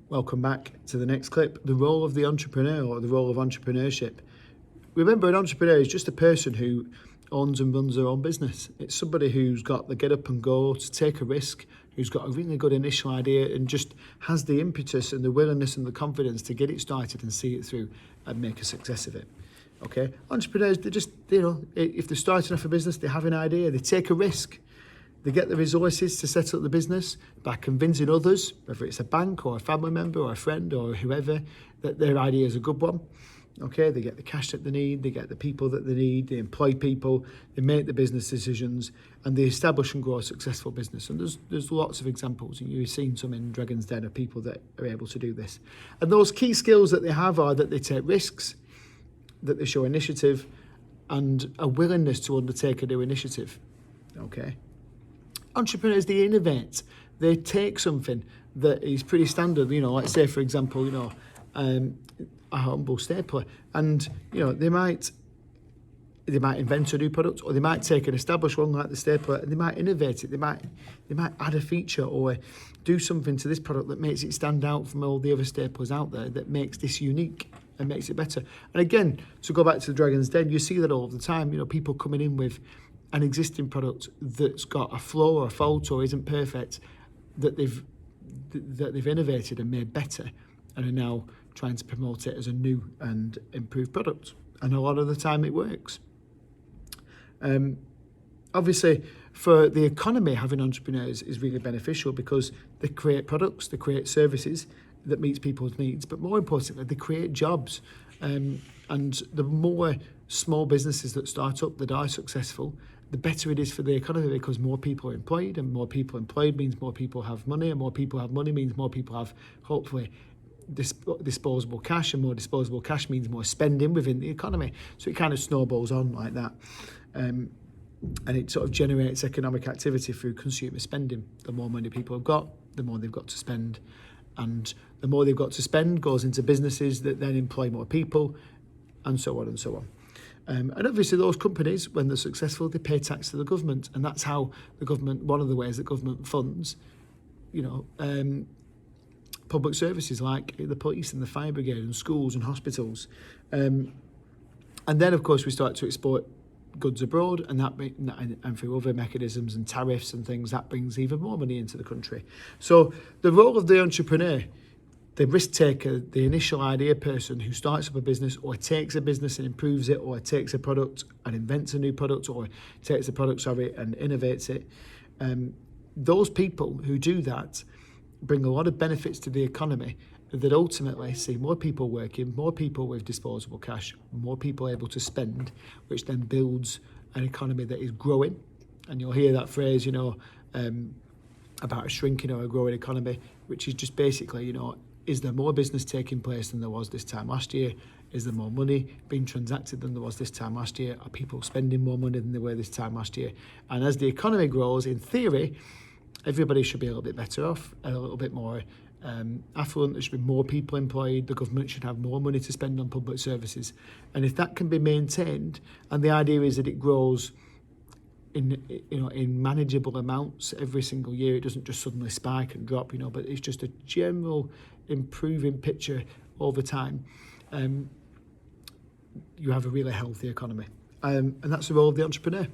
Welcome back to the next clip. The role of the entrepreneur, or the role of entrepreneurship. Remember, an entrepreneur is just a person who owns and runs their own business. It's somebody who's got the get up and go to take a risk, who's got a really good initial idea and just has the impetus and the willingness and the confidence to get it started and see it through and make a success of it. Okay, entrepreneurs, they just, if they're starting off a business, they have an idea, they take a risk. They get the resources to set up the business by convincing others, whether it's a bank or a family member or a friend or whoever, that their idea is a good one. Okay, they get the cash that they need, they get the people that they need, they employ people, they make the business decisions, and they establish and grow a successful business. And there's lots of examples, and you've seen some in Dragon's Den of people that are able to do this. And those key skills that they have are that they take risks, that they show initiative, and a willingness to undertake a new initiative. Okay. Entrepreneurs, they innovate. They take something that is pretty standard, let's say, for example, a humble stapler, and they might invent a new product, or they might take an established one like the stapler and they might innovate it. They might add a feature or do something to this product that makes it stand out from all the other staplers out there, that makes this unique and makes it better. And again, to go back to the Dragon's Den, you see that all the time. People coming in with an existing product that's got a flaw or a fault or isn't perfect, that they've innovated and made better, and are now trying to promote it as a new and improved product. And a lot of the time it works. Obviously, for the economy, having entrepreneurs is really beneficial because they create products, they create services that meets people's needs, but more importantly, they create jobs. And the more small businesses that start up that are successful, the better it is for the economy, because more people are employed, and more people employed means more people have money, and more people have money means more people have, hopefully, disposable cash, and more disposable cash means more spending within the economy. So it kind of snowballs on like that. And it sort of generates economic activity through consumer spending. The more money people have got, the more they've got to spend. And the more they've got to spend goes into businesses that then employ more people, and so on and so on. And obviously those companies, when they're successful, they pay tax to the government. And that's how the government, one of the ways that government funds, public services like the police and the fire brigade and schools and hospitals. And then, of course, we start to export goods abroad, and through other mechanisms and tariffs and things, that brings even more money into the country. So the role of the entrepreneur, the risk taker, the initial idea person who starts up a business, or takes a business and improves it, or takes a product and invents a new product, or takes a product, and innovates it. Those people who do that bring a lot of benefits to the economy that ultimately see more people working, more people with disposable cash, more people able to spend, which then builds an economy that is growing. And you'll hear that phrase, about a shrinking or a growing economy, which is just basically, is there more business taking place than there was this time last year? Is there more money being transacted than there was this time last year? Are people spending more money than they were this time last year? And as the economy grows, in theory, everybody should be a little bit better off, a little bit more affluent. There should be more people employed. The government should have more money to spend on public services. And if that can be maintained, and the idea is that it grows in manageable amounts every single year, it doesn't just suddenly spike and drop, but it's just a general improving picture over time, you have a really healthy economy. And that's the role of the entrepreneur.